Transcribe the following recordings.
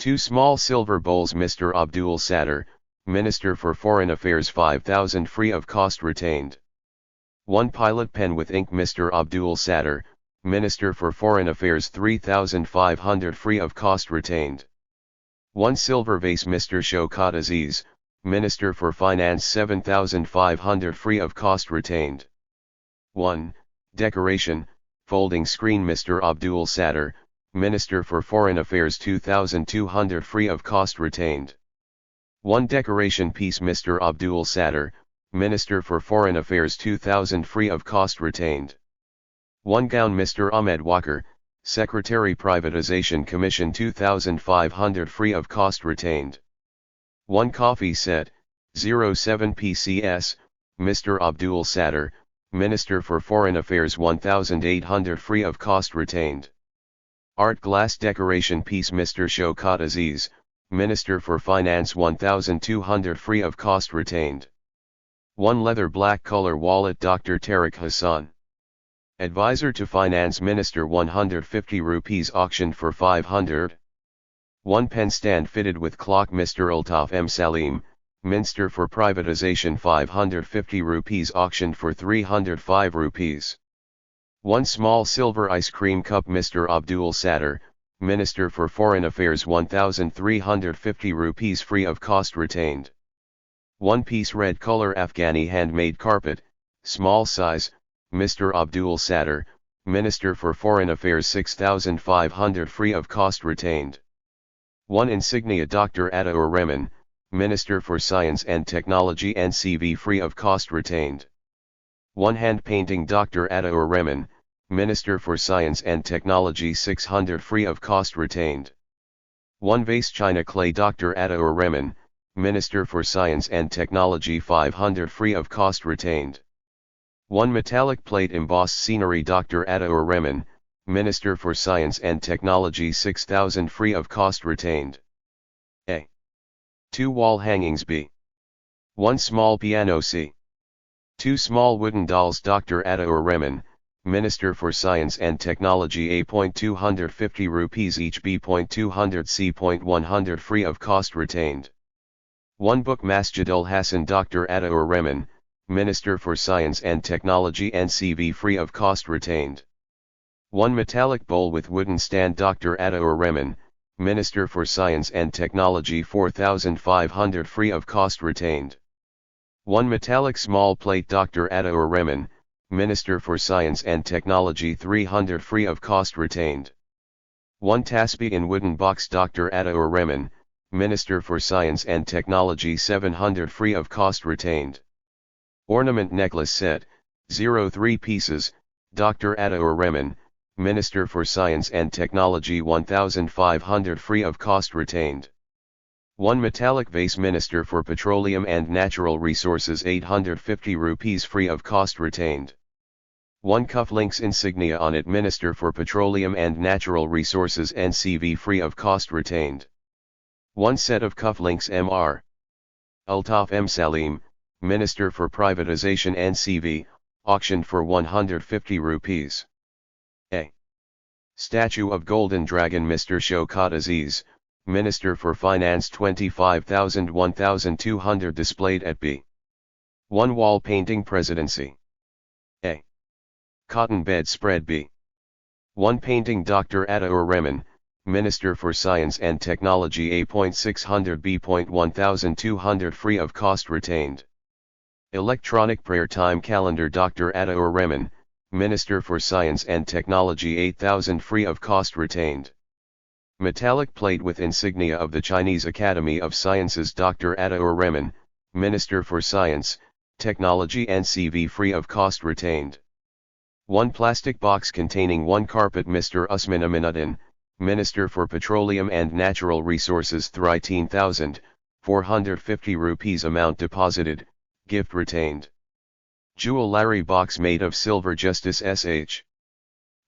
2 small silver bowls Mr. Abdul Sattar, Minister for Foreign Affairs 5,000 free of cost retained. 1 pilot pen with ink Mr. Abdul Sattar, Minister for Foreign Affairs 3,500 free of cost retained. 1 silver vase Mr. Shaukat Aziz, Minister for Finance 7,500 free of cost retained. 1 decoration, folding screen Mr. Abdul Sattar, Minister for Foreign Affairs 2,200 free of cost retained. 1 decoration piece Mr. Abdul Sattar, Minister for Foreign Affairs 2,000 free of cost retained. 1 gown Mr. Ahmed Walker, Secretary Privatization Commission 2,500 free of cost retained. 1 coffee set, 07 PCS, Mr. Abdul Sattar, Minister for Foreign Affairs 1,800 free of cost retained. Art glass decoration piece Mr. Shaukat Aziz, Minister for Finance 1,200 free of cost retained. 1 leather black color wallet Dr. Tariq Hassan, Advisor to Finance Minister 150 rupees auctioned for 500. 1 pen stand fitted with clock Mr. Altaf M. Salim, Minister for Privatization 550 rupees auctioned for 305 rupees. 1 small silver ice cream cup Mr. Abdul Sattar, Minister for Foreign Affairs 1,350 rupees free of cost retained. 1 piece red color Afghani handmade carpet, small size, Mr. Abdul Sattar, Minister for Foreign Affairs 6,500 free of cost retained. 1 insignia Dr. Ataur Rehman, Minister for Science and Technology NCV free of cost retained. 1 hand painting Dr. Ataur Rehman, Minister for Science and Technology 600 free of cost retained. 1 vase china clay Dr. Ataur Rehman, Minister for Science and Technology 500 free of cost retained. 1 metallic plate embossed scenery Dr. Ataur Rehman, Minister for Science and Technology 6,000 free of cost retained. A. 2 wall hangings B. 1 small piano C. 2 small wooden dolls Dr. Ataur Rehman, Minister for Science and Technology A.250 rupees each B.200 C.100 free of cost retained. 1 book Masjid ul Hasan Dr. Ataur Rehman, Minister for Science and Technology NCV free of cost retained. 1 metallic bowl with wooden stand Dr. Ataur Rehman, Minister for Science and Technology 4,500 free of cost retained. 1 metallic small plate Dr. Ataur Rehman, Minister for Science and Technology 300 free of cost retained. 1 tasbih in wooden box Dr. Ataur Rehman, Minister for Science and Technology 700 free of cost retained. Ornament necklace set, 03 pieces, Dr. Ataur Rehman, Minister for Science and Technology 1,500 free of cost retained. 1 metallic vase Minister for Petroleum and Natural Resources 850 rupees free of cost retained. 1 cufflinks insignia on it Minister for Petroleum and Natural Resources NCV free of cost retained. 1 set of cufflinks Mr. Altaf M. Salim, Minister for Privatization NCV, auctioned for 150 rupees. A. Statue of Golden Dragon Mr. Shaukat Aziz, Minister for Finance 25,000 1,200 displayed at B. 1 wall painting Presidency. A. Cotton bed spread B. 1 painting Dr. Ataur Rehman, Minister for Science and Technology A.600 B.1200 free of cost retained. Electronic prayer time calendar Dr. Ataur Rehman, Minister for Science and Technology 8,000 free of cost retained. Metallic plate with insignia of the Chinese Academy of Sciences Dr. Ataur Rehman, Minister for Science, Technology NCV free of cost retained. 1 plastic box containing 1 carpet Mr. Usman Aminuddin, Minister for Petroleum and Natural Resources 13,450 rupees amount deposited, gift retained. Jewelry box made of silver Justice S.H.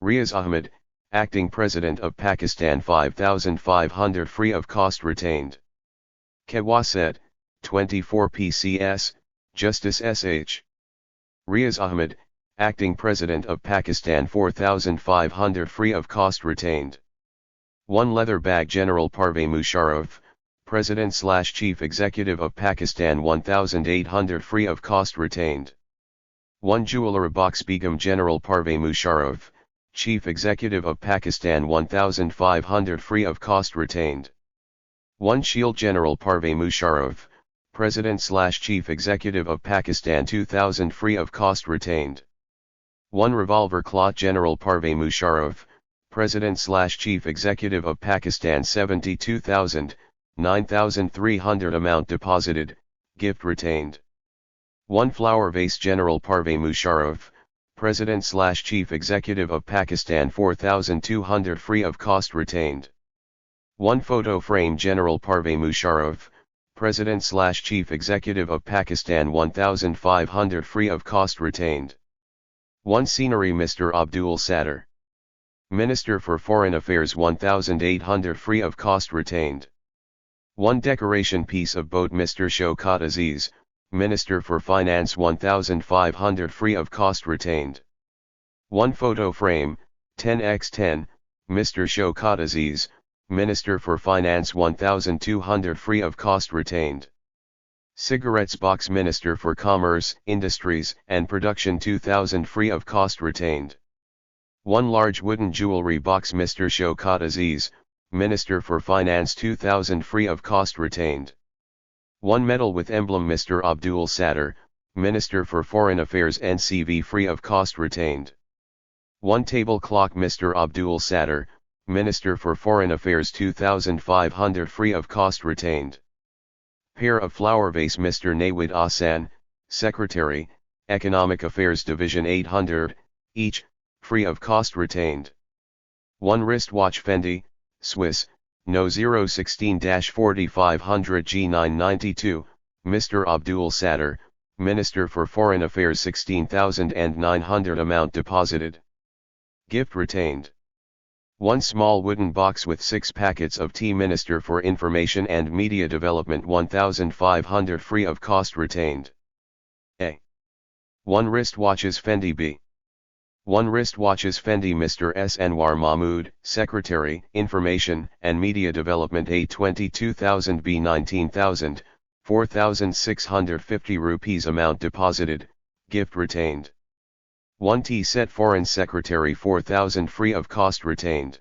Riaz Ahmed, Acting President of Pakistan 5,500 free of cost retained. Kewa set, 24 PCS, Justice S.H. Riaz Ahmed, Acting President of Pakistan 4,500 free of cost retained. 1 leather bag General Parvez Musharraf, President/Chief Executive of Pakistan 1800 free of cost retained. 1 jeweler box Begum General Parvez Musharraf, Chief Executive of Pakistan 1500 free of cost retained. 1 shield General Parvez Musharraf, President/Chief Executive of Pakistan 2000 free of cost retained. 1 revolver cloth General Parvez Musharraf, President/Chief Executive of Pakistan 72,000, 9,300 amount deposited, gift retained. 1 flower vase General Parvez Musharraf, President/Chief Executive of Pakistan 4,200 free of cost retained. 1 photo frame General Parvez Musharraf, President/Chief Executive of Pakistan 1,500 free of cost retained. 1 scenery Mr. Abdul Sadr, Minister for Foreign Affairs 1,800 free of cost retained. 1 decoration piece of boat Mr. Shaukat Aziz, Minister for Finance 1,500 free of cost retained. 1 photo frame, 10x10, Mr. Shaukat Aziz, Minister for Finance 1,200 free of cost retained. Cigarettes box Minister for Commerce, Industries and Production 2,000 free of cost retained. 1 large wooden jewelry box Mr. Shaukat Aziz, Minister for Finance 2,000 free of cost retained. 1 medal with emblem Mr. Abdul Sadr, Minister for Foreign Affairs NCV free of cost retained. 1 table clock Mr. Abdul Sadr, Minister for Foreign Affairs 2,500 free of cost retained. Pair of flower vase Mr. Nawid Ahsan, Secretary, Economic Affairs Division 800, each, free of cost retained. 1 wristwatch Fendi, Swiss, No 016-4500 G992, Mr. Abdul Sadr, Minister for Foreign Affairs 16,900 amount deposited. Gift retained. 1 small wooden box with 6 packets of tea Minister for Information and Media Development 1,500 free of cost retained. A. 1 wristwatches Fendi B. 1 wristwatches Fendi Mr. S. Anwar Mahmood, Secretary, Information and Media Development A 22,000 B 19,000, 4,650 rupees amount deposited, gift retained. 1 tea set Foreign Secretary 4,000 free of cost retained.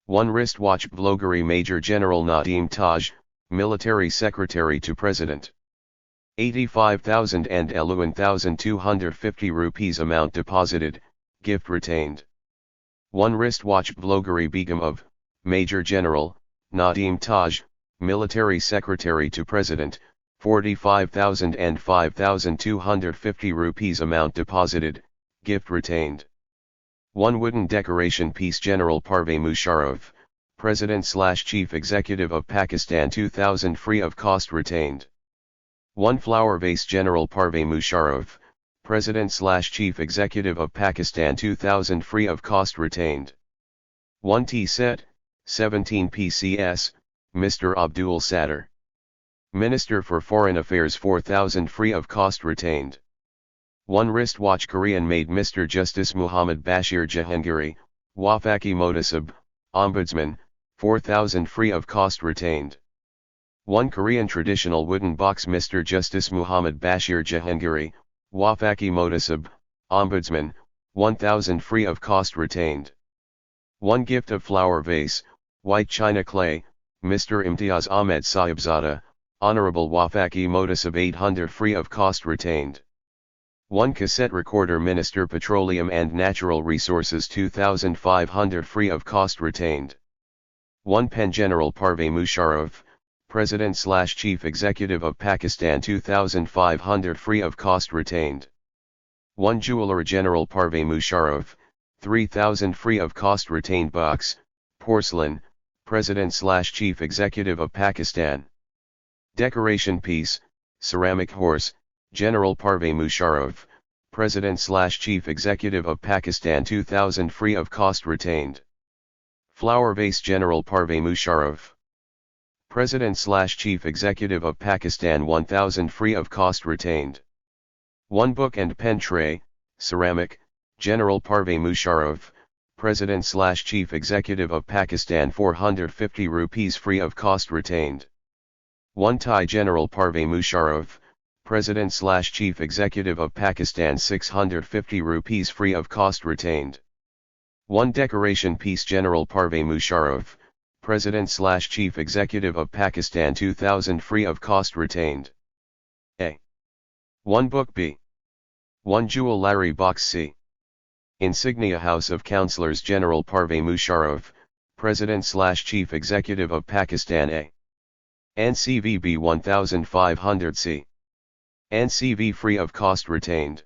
1 wristwatch Vlogari Major General Nadeem Taj, Military Secretary to President. 85,000 and 11,250 rupees amount deposited, gift retained. 1 wristwatch Vlogari Begum of, Major General, Nadeem Taj, Military Secretary to President, 45,000 and 5,250 rupees amount deposited, gift retained. 1 wooden decoration piece General Parvez Musharraf, President/Chief Executive of Pakistan 2,000 free of cost retained. 1 flower vase General Parvez Musharraf, President/Chief Executive of Pakistan 2,000 free of cost retained. 1 tea set, 17 PCS, Mr. Abdul Sadr, Minister for Foreign Affairs 4,000 free of cost retained. 1 wristwatch Korean-made Mr. Justice Muhammad Bashir Jahangiri, Wafaki Motasab, Ombudsman, 4,000 free of cost retained. 1 Korean traditional wooden box Mr. Justice Muhammad Bashir Jahangiri, Wafaki Motasab, Ombudsman, 1,000 free of cost retained. 1 gift of flower vase, white china clay, Mr. Imtiaz Ahmed Sahibzada, Honorable Wafaki Motasab 800 free of cost retained. 1 cassette recorder Minister Petroleum and Natural Resources 2,500 free of cost retained. 1 pen General Parvez Musharraf, President/Chief Executive of Pakistan 2,500 free of cost retained. 1 jeweler General Parvez Musharraf, 3,000 free of cost retained box, porcelain, President/Chief Executive of Pakistan. Decoration piece, ceramic horse, General Parvez Musharraf, President/Chief Executive of Pakistan 2,000 free of cost retained. Flower vase General Parvez Musharraf, President/Chief Executive of Pakistan 1,000 free of cost retained. 1 book and pen tray, ceramic, General Parvez Musharraf, President/Chief Executive of Pakistan 450 rupees free of cost retained. 1 Thai General Parvez Musharraf, President/Chief Executive of Pakistan 650 rupees free of cost retained. 1 Decoration Piece General Parvez Musharraf, President/Chief Executive of Pakistan 2000 free of cost retained. A. 1 Book B. 1 Jewellery Box C. Insignia House of Councillors General Parvez Musharraf, President/Chief Executive of Pakistan A. NCVB 1500 C. NCV free of cost retained.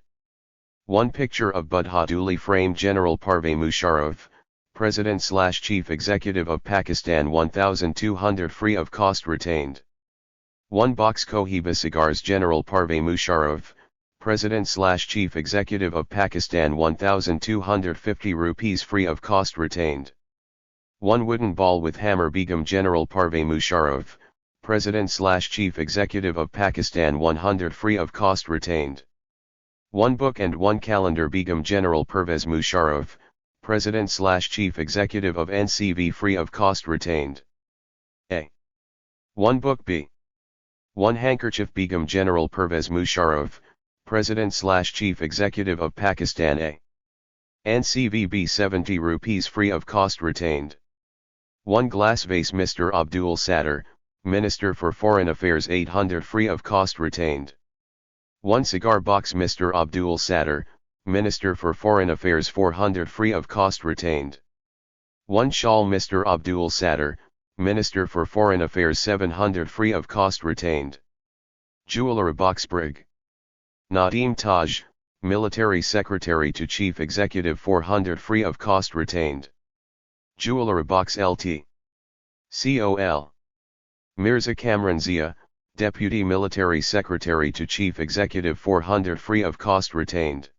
1 Picture of Buddha duly framed General Parvez Musharraf, President/Chief Executive of Pakistan 1200 free of cost retained. 1 Box Cohiba Cigars General Parvez Musharraf, President/Chief Executive of Pakistan 1250 rupees free of cost retained. 1 Wooden Ball with Hammer Begum General Parvez Musharraf, President/Chief Executive of Pakistan 100 free of cost retained. 1 Book and 1 Calendar Begum General Parvez Musharraf, President/Chief Executive of NCV free of cost retained. A. 1 Book B. 1 Handkerchief Begum General Parvez Musharraf, President/Chief Executive of Pakistan A. NCVB 70 rupees free of cost retained. 1 Glass Vase Mr. Abdul Sattar, Minister for Foreign Affairs 800 free of cost retained. 1 Cigar Box Mr. Abdul Sattar, Minister for Foreign Affairs 400 free of cost retained. 1 Shawl Mr. Abdul Sattar, Minister for Foreign Affairs 700 free of cost retained. Jewellery Box Brig. Nadeem Taj, Military Secretary to Chief Executive 400 free of cost retained. Jewellery Box LT. COL. Mirza Kamran Zia, Deputy Military Secretary to Chief Executive 400 free of cost retained.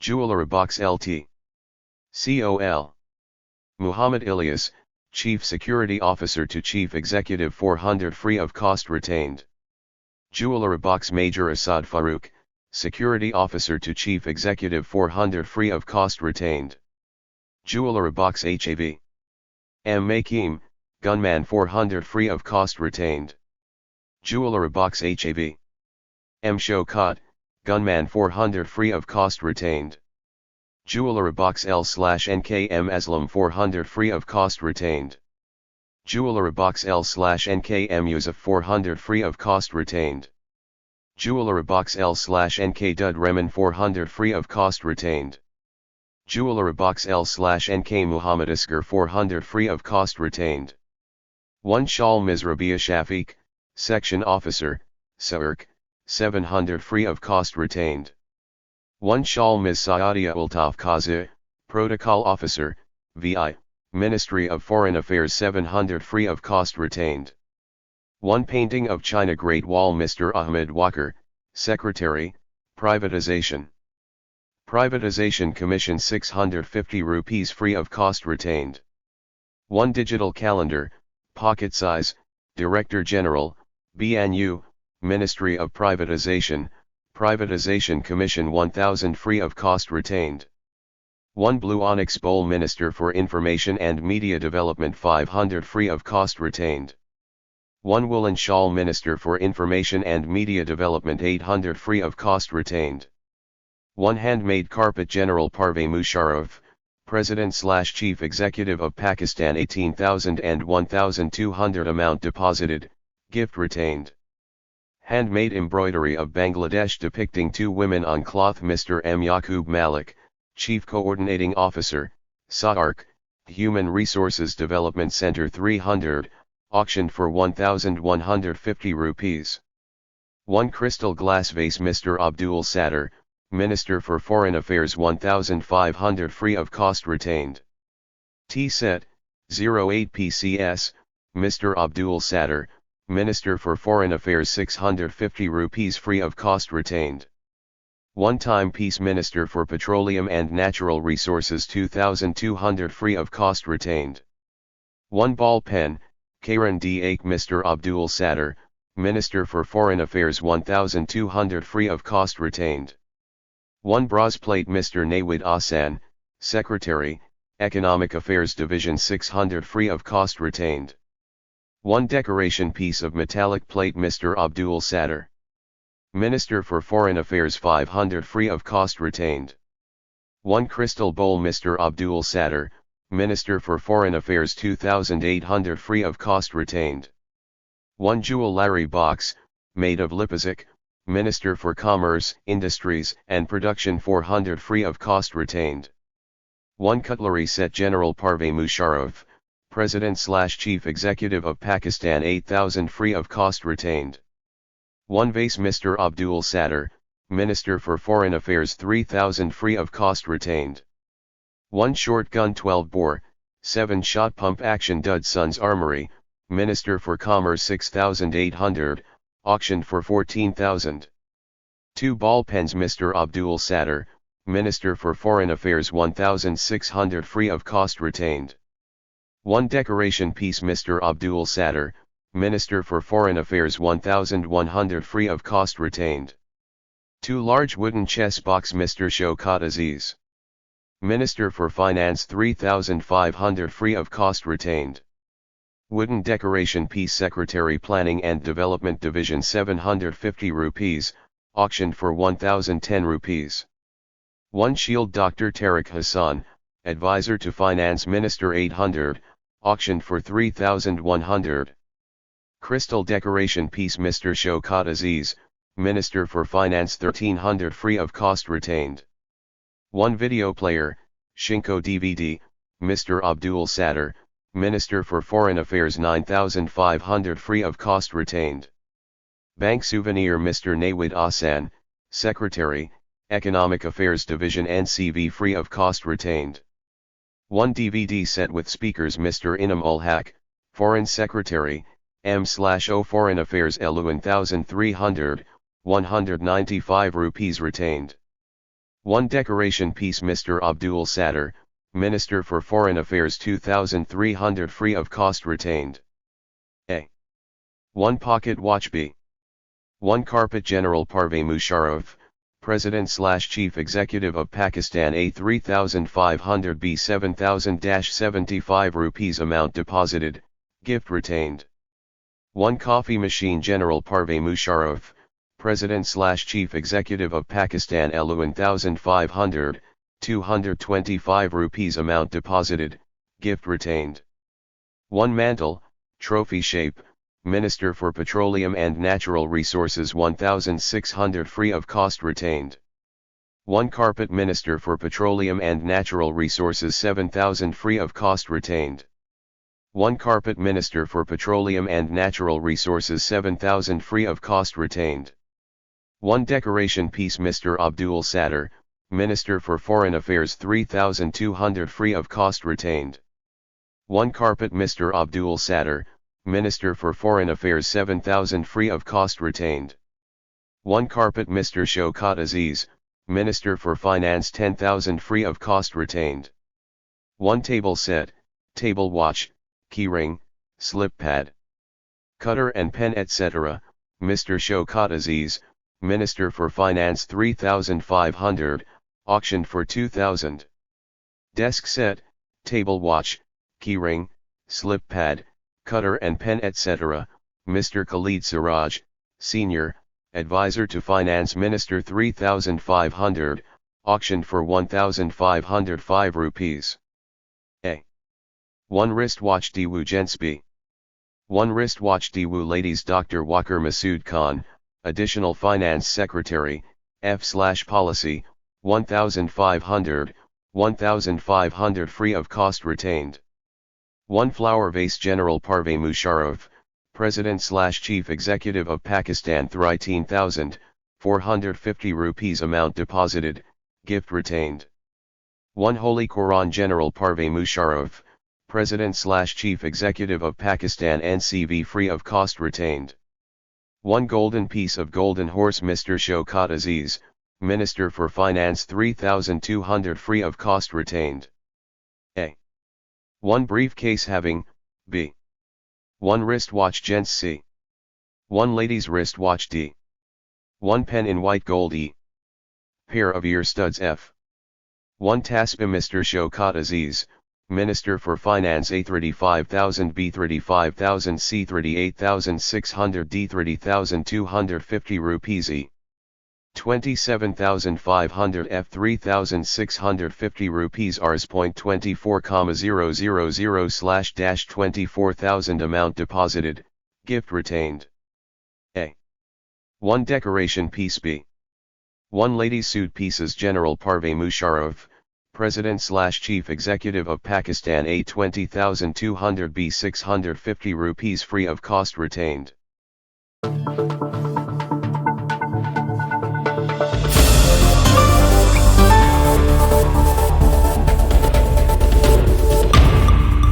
Jewellery Box LT. COL. Muhammad Ilyas, Chief Security Officer to Chief Executive 400 free of cost retained. Jewellery Box Major Asad Farooq, Security Officer to Chief Executive 400 free of cost retained. Jewellery Box HAV. M. Makim, Gunman 400 free of cost retained. Jewellery Box HAV. M. Shaukat, Gunman 400 free of cost retained. Jewellery Box L/NKM Aslam 400 free of cost retained. Jewellery Box L/NKM Yusuf 400 free of cost retained. Jewellery Box L/NK Dud Reman 400 free of cost retained. Jewellery Box L/NK Muhammad Asghar 400 free of cost retained. 1 Shawl Ms. Rabia Shafiq, Section Officer, SARC, 700 free of cost retained. 1 Shawl Ms. Saadia Ultaf Qazi, Protocol Officer, VI, Ministry of Foreign Affairs 700 free of cost retained. 1 Painting of China Great Wall Mr. Ahmed Walker, Secretary, Privatization. Privatization Commission 650 rupees free of cost retained. 1 Digital Calendar, Pocket Size, Director General, BNU, Ministry of Privatization, Privatization Commission 1000 free of cost retained. 1 Blue Onyx Bowl Minister for Information and Media Development 500 free of cost retained. 1 Woolen Shawl Minister for Information and Media Development 800 free of cost retained. 1 Handmade Carpet General Parvez Musharraf, President/Chief Executive of Pakistan 18,000 and 1,200 amount deposited, gift retained. Handmade embroidery of Bangladesh depicting 2 women on cloth Mr. M. Yaqub Malik, Chief Coordinating Officer, SAARC, Human Resources Development Center 300, auctioned for 1,150 rupees. 1 Crystal Glass Vase Mr. Abdul Sattar, Minister for Foreign Affairs 1,500 free of cost retained. T-Set, 08 PCS, Mr. Abdul Sattar, Minister for Foreign Affairs 650 rupees free of cost retained. 1 Timepiece Minister for Petroleum and Natural Resources 2,200 free of cost retained. 1 Ball Pen, Karan D. Aik Mr. Abdul Sattar, Minister for Foreign Affairs 1,200 free of cost retained. 1 Bronze Plate Mr. Nawid Ahsan, Secretary, Economic Affairs Division 600 free of cost retained. 1 decoration piece of metallic plate Mr. Abdul Sattar. Minister for Foreign Affairs 500 free of cost retained. 1 crystal bowl Mr. Abdul Sattar, Minister for Foreign Affairs 2800 free of cost retained. 1 jewelry box, made of Lipizak, Minister for Commerce, Industries and Production 400 free of cost retained. 1 cutlery set General Parvez Musharraf, President/Chief Executive of Pakistan 8000 free of cost retained. 1 vase Mr. Abdul Sattar, Minister for Foreign Affairs 3000 free of cost retained. 1 short gun 12 bore, 7 shot pump action Dud Sons Armory, Minister for Commerce 6800, auctioned for 14,000. 2 ball pens Mr. Abdul Sattar, Minister for Foreign Affairs 1600 free of cost retained. 1 decoration piece Mr. Abdul Sattar, Minister for Foreign Affairs 1100 free of cost retained. 2 large wooden chess box Mr. Shaukat Aziz, Minister for Finance 3500 free of cost retained. Wooden decoration piece Secretary Planning and Development Division 750 rupees, auctioned for 1010 rupees. 1 shield Dr. Tariq Hassan, Advisor to Finance Minister 800, auctioned for 3100. Crystal decoration piece Mr. Shaukat Aziz, Minister for Finance 1300 free of cost retained. 1 video player, Shinko DVD, Mr. Abdul Sattar, Minister for Foreign Affairs 9500 free of cost retained. Bank souvenir Mr. Nawid Azan, Secretary, Economic Affairs Division NCV free of cost retained. 1 DVD set with speakers Mr. Inam ul Haq, Foreign Secretary, M/O Foreign Affairs 11,300, 195 rupees retained. 1 decoration piece Mr. Abdul Sattar, Minister for Foreign Affairs 2300 free of cost retained. A. 1 pocket watch B. 1 carpet General Parvez Musharraf, President/Chief Executive of Pakistan A 3500 B 7000-75 rupees amount deposited, gift retained. 1 coffee machine General Parvez Musharraf, President/Chief Executive of Pakistan 11,500, 225 rupees amount deposited, gift retained. 1 mantle, trophy shape, Minister for Petroleum and Natural Resources 1,600 free of cost retained. 1 carpet Minister for Petroleum and Natural Resources 7,000 free of cost retained. 1 carpet Minister for Petroleum and Natural Resources 7,000 free of cost retained. 1 decoration piece Mr. Abdul Sattar, Minister for Foreign Affairs 3,200 free of cost retained. 1 carpet Mr. Abdul Sattar, Minister for Foreign Affairs 7,000 free of cost retained. 1 carpet Mr. Shaukat Aziz, Minister for Finance 10,000 free of cost retained. 1 table set, table watch, keyring, slip pad, cutter and pen etc., Mr. Shaukat Aziz, Minister for Finance 3,500, auctioned for 2,000. Desk set, table watch, keyring, slip pad, cutter and pen etc., Mr. Khalid Siraj, Senior, Advisor to Finance Minister 3,500, auctioned for 1,505 rupees. A. 1 wristwatch Daewoo Gents B. 1 wristwatch Daewoo Ladies Dr. Waqar Masood Khan, Additional Finance Secretary, F/Policy, 1,500, 1,500 free of cost retained. 1 flower vase General Parvez Musharraf, President/Chief Executive of Pakistan 13,000, 450 rupees amount deposited, gift retained. 1 Holy Quran General Parvez Musharraf, President/Chief Executive of Pakistan NCV free of cost retained. 1 golden piece of golden horse Mr. Shaukat Aziz, Minister for Finance 3,200 free of cost retained. A. 1 briefcase having, B. 1 wristwatch Gents C. 1 ladies wristwatch D. 1 pen in white gold E. Pair of ear studs F. 1 tasbih Mr. Shaukat Aziz, Minister for Finance A 35,000 B 35,000 C 38,600 D 30,250 rupees E 27,500 F 3,650 rupees Rs.24,000/-24,000 amount deposited, gift retained. A. 1 decoration piece. B. 1 ladies suit pieces. General Parvez Musharraf, President/Chief Executive of Pakistan A 20,200 B 650 rupees free of cost retained.